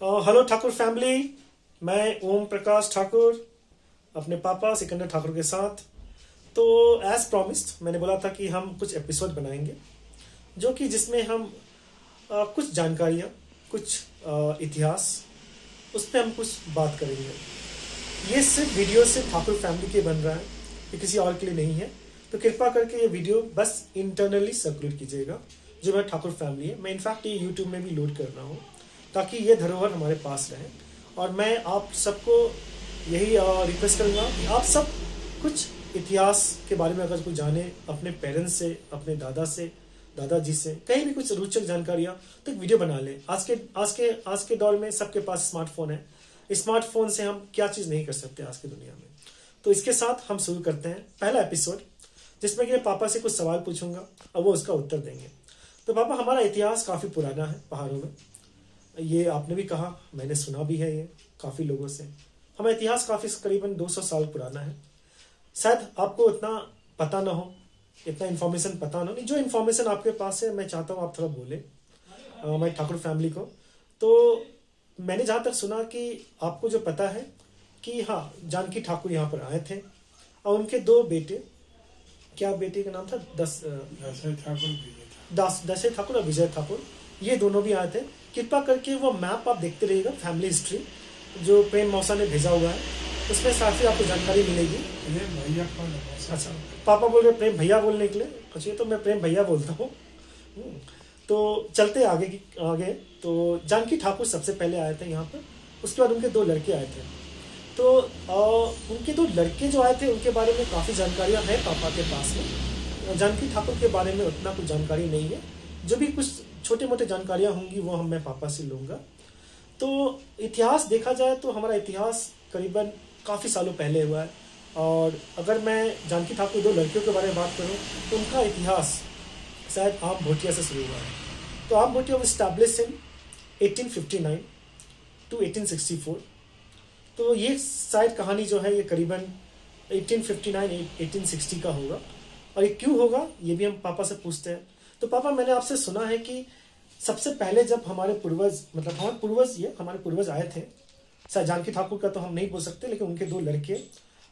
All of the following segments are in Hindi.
Hello Thakur family. मैं ओम प्रकाश ठाकुर अपने पापा सिकंदर ठाकुर के साथ। तो एज प्रॉमिस्ड मैंने बोला था कि हम कुछ एपिसोड बनाएंगे जो कि जिसमें हम कुछ जानकारियाँ, कुछ इतिहास, उस पर हम कुछ बात करेंगे। ये सिर्फ वीडियो से ठाकुर फैमिली के बन रहा है, ये किसी और के लिए नहीं है। तो कृपा करके ये वीडियो बस इंटरनली सर्कुलेट कीजिएगा। जो मेरा ठाकुर फैमिली है, मैं इनफैक्ट ये यूट्यूब में भी लोड कर रहा हूँ ताकि ये धरोहर हमारे पास रहे। और मैं आप सबको यही रिक्वेस्ट करूँगा कि आप सब कुछ इतिहास के बारे में अगर कुछ जाने, अपने पेरेंट्स से, अपने दादा से, दादाजी से, कहीं भी कुछ रोचक जानकारियाँ, तो एक वीडियो बना लें। आज के दौर में सबके पास स्मार्टफोन है। स्मार्टफोन से हम क्या चीज़ नहीं कर सकते आज की दुनिया में। तो इसके साथ हम शुरू करते हैं पहला एपिसोड, जिसमें कि मैं पापा से कुछ सवाल पूछूंगा और वो उसका उत्तर देंगे। तो पापा, हमारा इतिहास काफ़ी पुराना है पहाड़ों में। ये आपने भी कहा, मैंने सुना भी है ये काफ़ी लोगों से। हमारा इतिहास काफ़ी करीबन 200 साल पुराना है। शायद आपको उतना पता ना हो, इतना इन्फॉर्मेशन पता ना हो। जो इन्फॉर्मेशन आपके पास है, मैं चाहता हूँ आप थोड़ा बोले हमारी ठाकुर फैमिली को। तो मैंने जहाँ तक सुना कि आपको जो पता है कि हाँ, जानकी ठाकुर यहाँ पर आए थे और उनके दो बेटे, क्या बेटे का नाम था? दशरथ ठाकुर और विजय ठाकुर, ये दोनों भी आए थे। कृपा करके वो मैप आप देखते रहिएगा, फैमिली हिस्ट्री जो प्रेम मौसा ने भेजा हुआ है, उसमें काफ़ी आपको जानकारी मिलेगी। अच्छा, पापा बोल रहे प्रेम भैया बोलने के लिए। अच्छा, तो मैं प्रेम भैया बोलता हूँ। तो चलते आगे। तो जानकी ठाकुर सबसे पहले आए थे यहाँ पर। उसके बाद उनके दो लड़के आए थे। तो उनके दो लड़के जो आए थे उनके बारे में काफ़ी जानकारियाँ हैं पापा के पास में। जानकी ठाकुर के बारे में उतना कुछ जानकारी नहीं है। जो भी कुछ छोटे मोटे जानकारियाँ होंगी वो मैं पापा से लूँगा। तो इतिहास देखा जाए तो हमारा इतिहास करीबन काफ़ी सालों पहले हुआ है। और अगर मैं जानकी ठाकुर दो लड़कियों के बारे में बात करूँ तो उनका इतिहास शायद आम भोटिया से शुरू हुआ है। तो आम भोटिया वॉज एस्टैब्लिश्ड इन 1859 टू 1864। तो ये शायद कहानी जो है ये करीबन 1859-1860 का होगा। और ये क्यों होगा ये भी हम पापा से पूछते हैं। तो पापा, मैंने आपसे सुना है कि सबसे पहले जब हमारे पूर्वज आए थे, शायद जानकी ठाकुर का तो हम नहीं बोल सकते, लेकिन उनके दो लड़के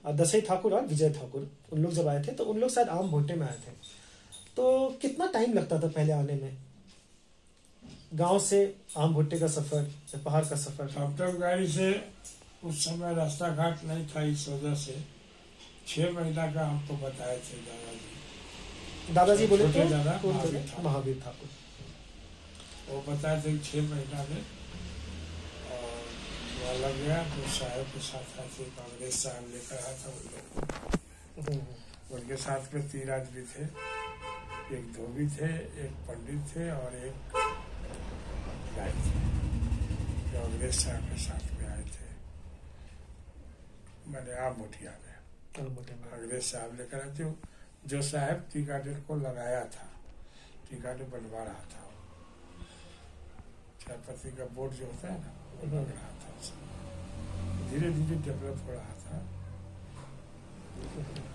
दशरथ ठाकुर और विजय ठाकुर, उन लोग जब आए थे तो उन लोग शायद आम भोटे में आए थे। तो कितना टाइम लगता था पहले आने में, गांव से आम भुट्टे का सफर, पहाड़ का सफर? अब तक गाड़ी से उस समय रास्ता घाट नहीं था, इस वजह से 6 महीना का हमको बताए थे दादाजी बोले थे महावीर ठाकुर। वो बताए थे 6 महीना में। और वहाँ लग गया तो साहब के साथ आए थे, कांग्रेस साहब लेकर आया था उन लोग। उनके साथ में 3 आदमी थे, एक धोबी थे, एक पंडित थे और एक गाय थे, जो अंग्रेज साहब के साथ में आए थे। मैंने आम मोटिया में अंग्रेज साहब लेकर आए थे। जो साहब टी गार्डन को लगाया था, टी गार्डन बनवा रहा था, चायपत्ती का बोर्ड जो होता है ना, वो लग रहा था उसमें। धीरे धीरे डेवलप हो रहा था।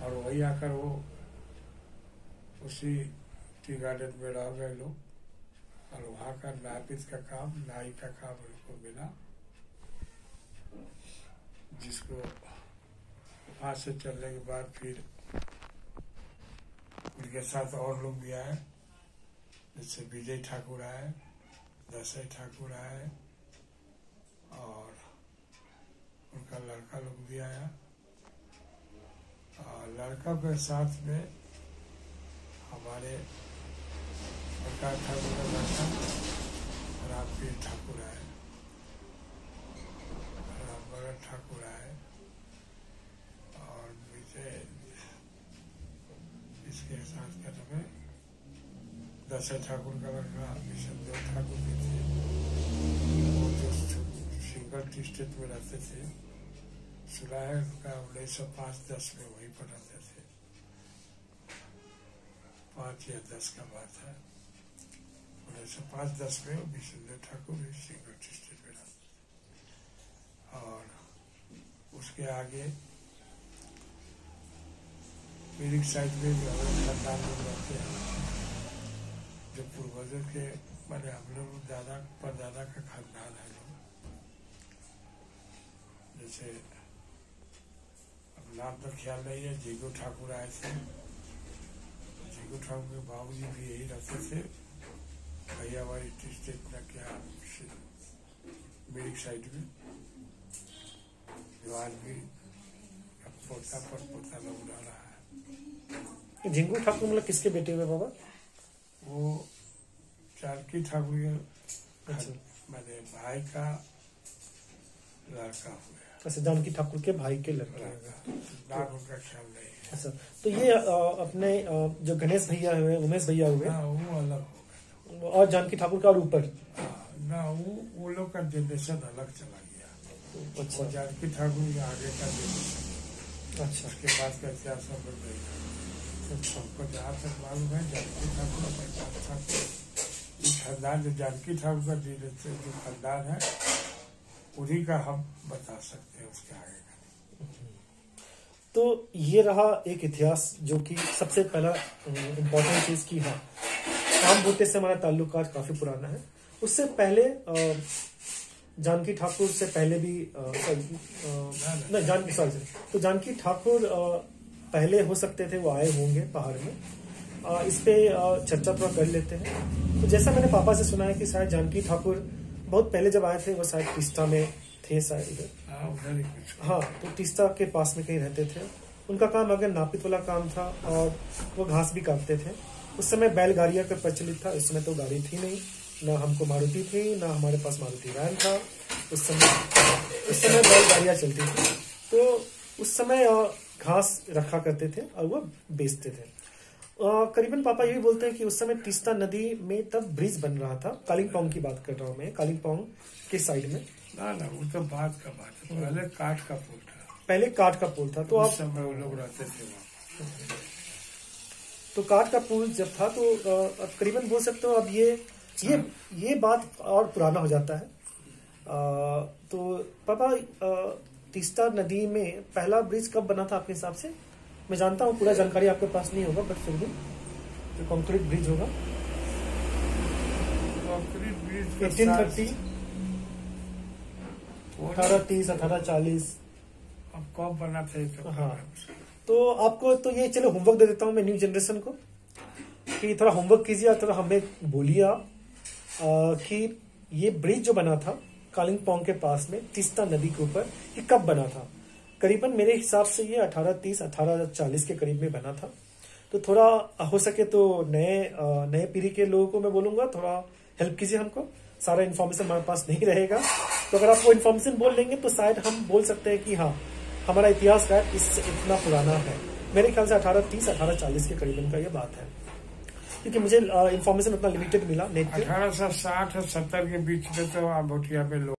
और वही आकर वो उसी टी गार्डन में रह गए लोग। और वहाँ का नापित का काम, नाई का काम उनको मिला, जिसको वहाँ से चलने के बाद फिर उनके साथ और लोग भी आए, जैसे विजय ठाकुर आए, दशरथ ठाकुर आए और उनका लड़का लोग भी आया। और लड़का के साथ में हमारे प्रकाश ठाकुर का लड़का रामपीर ठाकुर आए, रामभगत ठाकुर आए और विजय, इसके साथ क्या नाम है, दशरथ ठाकुर का लड़का विष्णुदेव ठाकुर भी थे। वो जो सिंगल स्टेट में रहते थे, सुना है उनका 1905-10 में वहीं पर रहते थे। 5 या 10 का बात है। 1905-10 में विष्णुदेव ठाकुर भी सिंगल स्टेट में रहते थे। और उसके आगे मेरी साइड में जो हमारे खानदान लोग रहते हैं, जो पूर्वजों के, मैंने हम लोग दादा परदादा का खानदान है लोग, जैसे अब नाम तो ख्याल नहीं है, जीगू ठाकुर आए थे। जीगू ठाकुर के बाबूजी भी यही रहते थे। भैया वाली स्टेट में क्या मेरी साइड में दीवार भी अब पोता पर पोता लोग उड़ा रहा है। झिंगू ठाकुर मतलब किसके बेटे हुए बाबा? वो जानकी ठाकुर के अच्छा। मैंने भाई का लड़का हुआ। अच्छा, जानकी ठाकुर के भाई के लड़के। नाम उनका ख्याल नहीं है। अच्छा, तो ये अपने जो गणेश भैया हुए, उमेश भैया हुए, वो अलग हो गए और जानकी ठाकुर का और ऊपर ना, वो लोग का जनरेशन अलग चला गया। अच्छा। और जानकी ठाकुर के आगे का जनरेशन, अच्छा, उसके बाद का इतिहास हम लोग नहीं जानते। अच्छा, हमको जहाँ तक मालूम है जानकी ठाकुर और प्रकाश ठाकुर, ये खानदान जो जानकी ठाकुर का जो खानदान है उन्हीं का हम बता सकते हैं, उसके आगे का। तो ये रहा एक इतिहास जो कि सबसे पहला इम्पोर्टेंट चीज की हाँ, काम बूटे से हमारा ताल्लुकात काफी पुराना है। उससे पहले जानकी ठाकुर से पहले भी तो जानकी ठाकुर पहले हो सकते थे, वो आए होंगे पहाड़ में। इस पे चर्चा थोड़ा कर लेते हैं। तो जैसा मैंने पापा से सुना है कि शायद जानकी ठाकुर बहुत पहले जब आए थे वो शायद तीस्ता में थे शायद इधर। हाँ, तो तीस्ता के पास में कहीं रहते थे। उनका काम अगर नापित वाला काम था और वो घास भी काटते थे। उस समय बैलगाड़ियां का प्रचलित था। इस समय तो गाड़ी थी नहीं, ना हमको मारुति थी, ना हमारे पास मारुति वैन था। उस समय बैलगाड़ियां चलती थी। तो उस समय घास रखा करते थे और वो बेचते थे। करीबन पापा यही बोलते हैं कि उस समय तीस्ता नदी में तब ब्रिज बन रहा था। कालिम्पोंग की बात कर रहा हूँ मैं, कालिम्पोंग के साइड में। ना वो तो बात का बात है, पहले काठ का पुल था। पहले काठ का पुल था। तो आप समय वो लोग रहते थे वहाँ। तो काठ का पुल जब था तो करीबन बोल सकते हो अब ये बात और पुराना हो जाता है। तो पापा तीस्ता नदी में पहला ब्रिज कब बना था आपके हिसाब से? मैं जानता हूँ पूरा जानकारी आपके पास नहीं होगा, बट फिर भी तो कंक्रीट ब्रिज होगा। Concrete bridge 1830, 1830, 1840। अब कब बना था ये? हाँ, तो आपको तो ये चलो होमवर्क दे देता हूँ मैं न्यू जनरेशन को कि थोड़ा होमवर्क कीजिए और थोड़ा हमें बोलिए आप कि ये ब्रिज जो बना था कालिम्पोंग के पास में तीस्ता नदी के ऊपर, ये कब बना था? करीबन मेरे हिसाब से ये 1830, 1840 के करीब में बना था। तो थोड़ा हो सके तो नए पीढ़ी के लोगों को मैं बोलूंगा थोड़ा हेल्प कीजिए हमको। सारा इन्फॉर्मेशन हमारे पास नहीं रहेगा, तो अगर आप वो इन्फॉर्मेशन बोल लेंगे तो शायद हम बोल सकते हैं कि हाँ, हमारा इतिहास का इतना पुराना है। मेरे ख्याल से 1830, 1840 के करीबन का ये बात है, क्योंकि मुझे इन्फॉर्मेशन उतना लिमिटेड मिला नेट पे। 1860 और 70 के बीच में तो भोटिया पे लोग